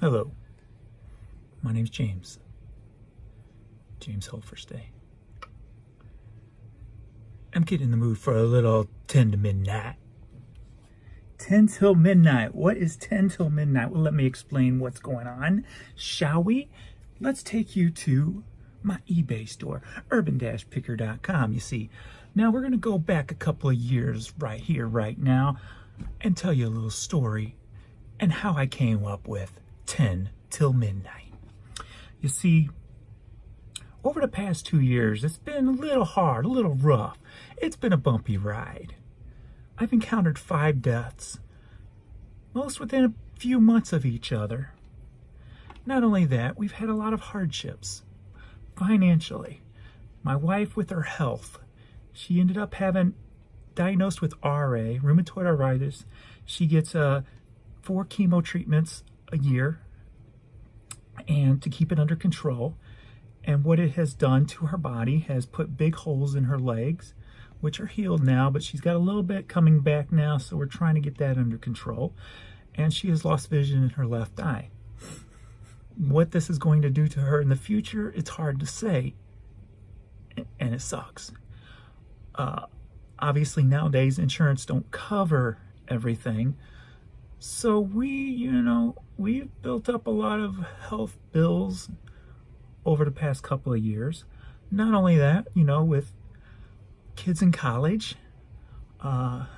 Hello, my name's James Holferstay. I'm getting in the mood for a little 10 to midnight. 10 till midnight. What is 10 till midnight? Well, let me explain what's going on, shall we? Let's take you to my eBay store, urban-picker.com. You see, now we're going to go back a couple of years right here, right now, and tell you a little story and how I came up with 10 till midnight. You see, over the past 2 years, it's been a little hard, a little rough. It's been a bumpy ride. I've encountered 5 deaths, most within a few months of each other. Not only that, we've had a lot of hardships financially. My wife, with her health, she ended up having diagnosed with RA, rheumatoid arthritis. She gets 4 chemo treatments a year and to keep it under control. And what it has done to her body has put big holes in her legs, which are healed now, but she's got a little bit coming back now, so we're trying to get that under control. And she has lost vision in her left eye. What this is going to do to her in the future, it's hard to say, and it sucks. Obviously nowadays insurance don't cover everything, so we've built up a lot of health bills over the past couple of years. Not only that, with kids in college, there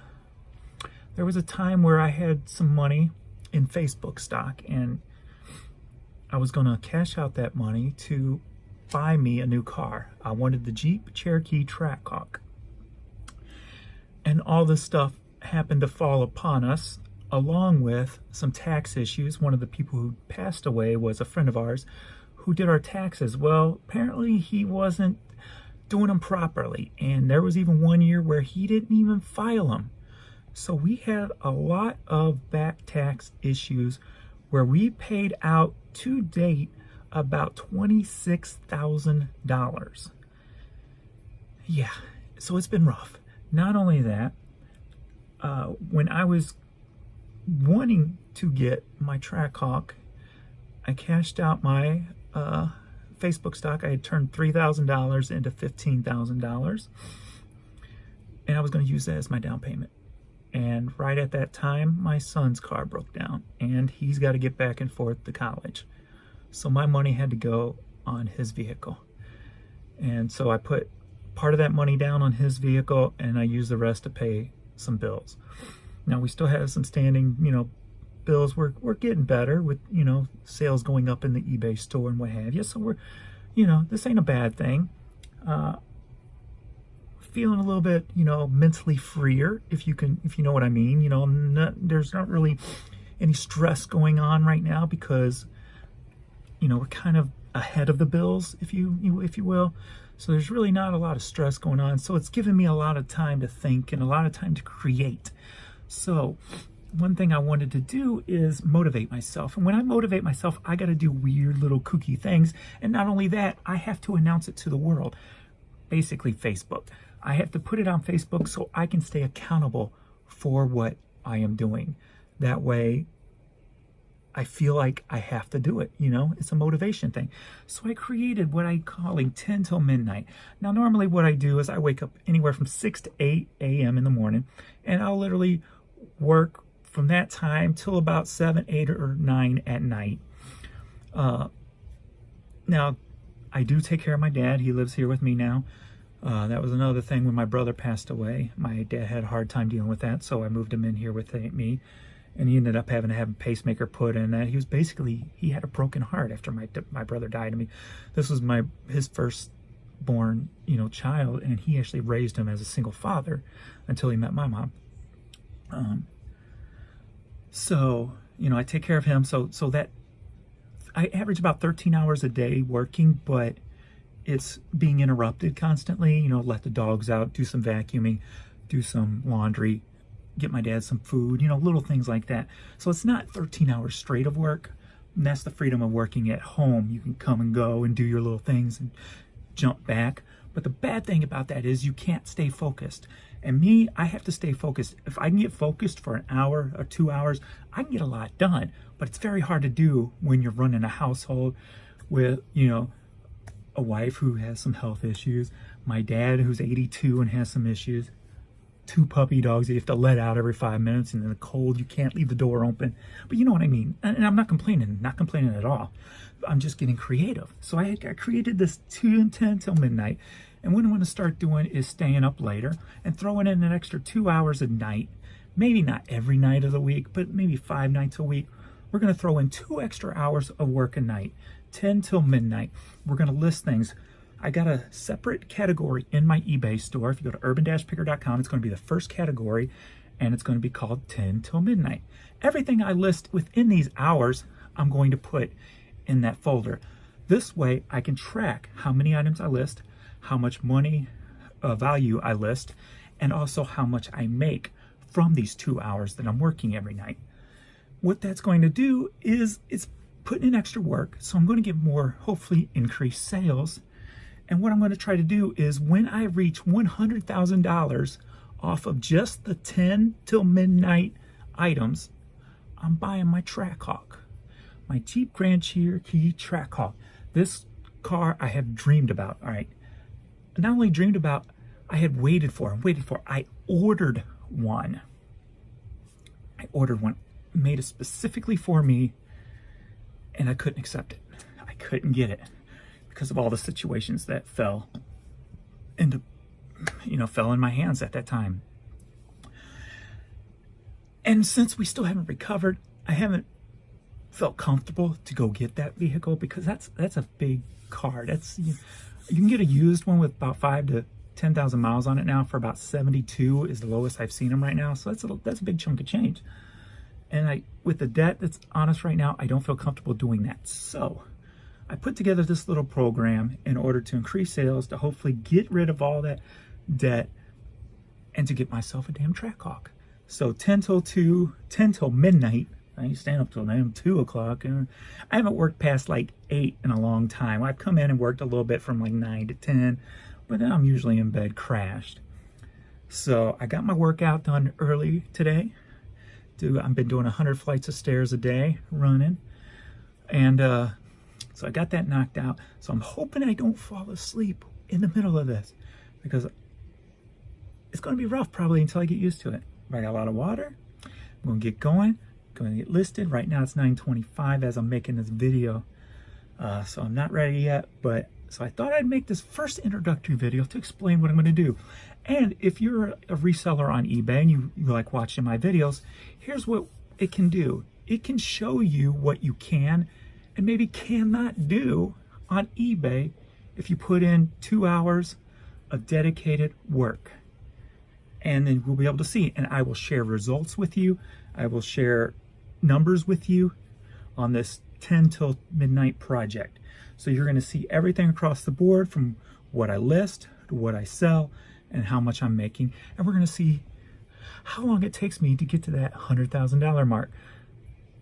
was a time where I had some money in Facebook stock, and I was going to cash out that money to buy me a new car. I wanted the Jeep Cherokee Trackhawk. And all this stuff happened to fall upon us, along with some tax issues. One of the people who passed away was a friend of ours who did our taxes. Well, apparently he wasn't doing them properly, and there was even one year where he didn't even file them. So we had a lot of back tax issues where we paid out to date about $26,000. Yeah, so it's been rough. Not only that, when I was wanting to get my Trackhawk, I cashed out my Facebook stock. I had turned $3,000 into $15,000, and I was going to use that as my down payment. And right at that time, my son's car broke down, and he's got to get back and forth to college. So my money had to go on his vehicle. And so I put part of that money down on his vehicle, and I used the rest to pay some bills. Now we still have some standing, bills. We're getting better with, sales going up in the eBay store and what have you. So we're, this ain't a bad thing. Feeling a little bit, mentally freer, if you know what I mean. There's not really any stress going on right now because, we're kind of ahead of the bills, if you will. So there's really not a lot of stress going on. So it's given me a lot of time to think and a lot of time to create. So one thing I wanted to do is motivate myself. And when I motivate myself, I got to do weird little kooky things. And not only that, I have to announce it to the world. Basically Facebook. I have to put it on Facebook so I can stay accountable for what I am doing. That way, I feel like I have to do it, it's a motivation thing. So I created what I call a 10 till midnight. Now, normally what I do is I wake up anywhere from 6 to 8 a.m. in the morning, and I'll literally work from that time till about 7, 8, or 9 at night. Now, I do take care of my dad. He lives here with me now. That was another thing when my brother passed away. My dad had a hard time dealing with that, so I moved him in here with me. And he ended up having to have a pacemaker put in. That he had a broken heart after my brother died. I mean, this was his firstborn, child, and he actually raised him as a single father until he met my mom. So I take care of him. So that I average about 13 hours a day working, but it's being interrupted constantly. Let the dogs out, do some vacuuming, do some laundry, get my dad some food, little things like that. So it's not 13 hours straight of work. And that's the freedom of working at home. You can come and go and do your little things and jump back. But the bad thing about that is you can't stay focused. And me, I have to stay focused. If I can get focused for an hour or 2 hours, I can get a lot done. But it's very hard to do when you're running a household with, you know, a wife who has some health issues, my dad who's 82 and has some issues, 2 puppy dogs that you have to let out every 5 minutes, and in the cold you can't leave the door open. But you know what I mean. And I'm not complaining at all. I'm just getting creative. So I created this 10 till midnight. And what I'm going to start doing is staying up later and throwing in an extra 2 hours a night. Maybe not every night of the week, but maybe 5 nights a week. We're going to throw in 2 extra hours of work a night, 10 till midnight. We're going to list things. I got a separate category in my eBay store. If you go to urban-picker.com, it's going to be the first category, and it's going to be called 10 till midnight. Everything I list within these hours, I'm going to put in that folder. This way, I can track how many items I list, how much money value I list, and also how much I make from these 2 hours that I'm working every night. What that's going to do is it's putting in extra work, so I'm going to get more, hopefully increased sales. And what I'm going to try to do is when I reach $100,000 off of just the 10 till midnight items, I'm buying my Trackhawk, my Jeep Grand Cherokee Trackhawk. This car I have dreamed about, all right. Not only dreamed about, I had waited for. I ordered one. Made it specifically for me, and I couldn't accept it. I couldn't get it because of all the situations that fell in my hands at that time. And since we still haven't recovered, I haven't felt comfortable to go get that vehicle because that's a big car. You can get a used one with about 5,000 to 10,000 miles on it now for about 72 is the lowest I've seen them right now. So that's a big chunk of change. And with the debt that's on us right now, I don't feel comfortable doing that. So I put together this little program in order to increase sales, to hopefully get rid of all that debt, and to get myself a damn Trackhawk. So 10 till midnight. I stand up till 2 o'clock, and I haven't worked past like 8 in a long time. I've come in and worked a little bit from like 9 to 10, but then I'm usually in bed crashed. So I got my workout done early today. I've been doing 100 flights of stairs a day running, and so I got that knocked out. So I'm hoping I don't fall asleep in the middle of this, because it's going to be rough probably until I get used to it. But I got a lot of water. I'm going to get going. Going to get listed. Right now it's 9:25 as I'm making this video, so I'm not ready yet, but so I thought I'd make this first introductory video to explain what I'm going to do. And if you're a reseller on eBay and you like watching my videos, here's what it can do. It can show you what you can and maybe cannot do on eBay if you put in 2 hours of dedicated work. And then we'll be able to see, and I will share results with you. I will share numbers with you on this 10 till midnight project. So you're going to see everything across the board, from what I list to what I sell and how much I'm making. And we're going to see how long it takes me to get to that $100,000 mark.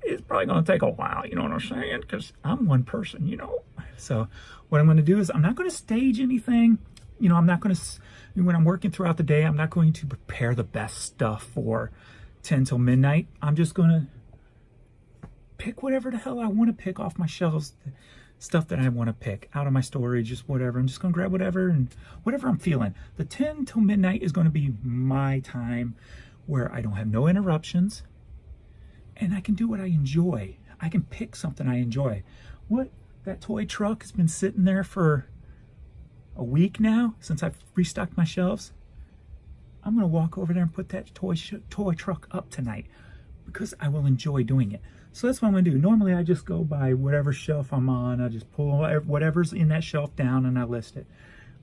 It's probably going to take a while, you know what I'm saying? Because I'm one person, you know. So what I'm going to do is I'm not going to stage anything. You know, I'm not going to, when I'm working throughout the day, I'm not going to prepare the best stuff for 10 till midnight. I'm just going to pick whatever the hell I want to pick off my shelves, stuff that I want to pick out of my storage, just whatever. I'm just going to grab whatever and whatever I'm feeling. The 10 till midnight is going to be my time where I don't have no interruptions and I can do what I enjoy. I can pick something I enjoy. That toy truck has been sitting there for a week now since I've restocked my shelves. I'm going to walk over there and put that toy truck up tonight because I will enjoy doing it. So that's what I'm going to do. Normally I just go by whatever shelf I'm on. I just pull whatever's in that shelf down and I list it.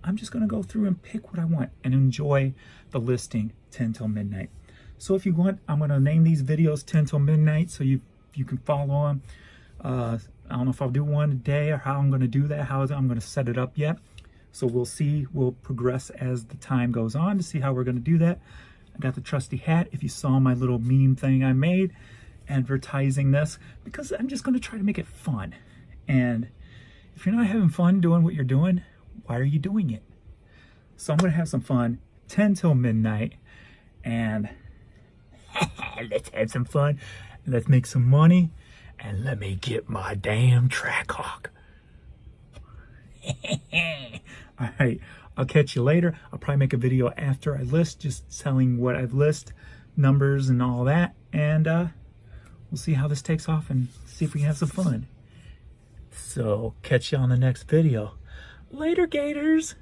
I'm just going to go through and pick what I want and enjoy the listing 10 till midnight. So if you want, I'm going to name these videos 10 till midnight so you can follow them. I don't know if I'll do one a day or how I'm going to do that, how I'm going to set it up yet. So we'll see. We'll progress as the time goes on to see how we're going to do that. I got the trusty hat. If you saw my little meme thing I made advertising this, because I'm just going to try to make it fun. And if you're not having fun doing what you're doing, why are you doing it? So I'm going to have some fun 10 till midnight. and let's have some fun. Let's make some money, and let me get my damn Trackhawk. All right, I'll catch you later. I'll probably make a video after I list, just selling what I've listed, numbers and all that, and we'll see how this takes off and see if we can have some fun. So catch you on the next video. Later, Gators.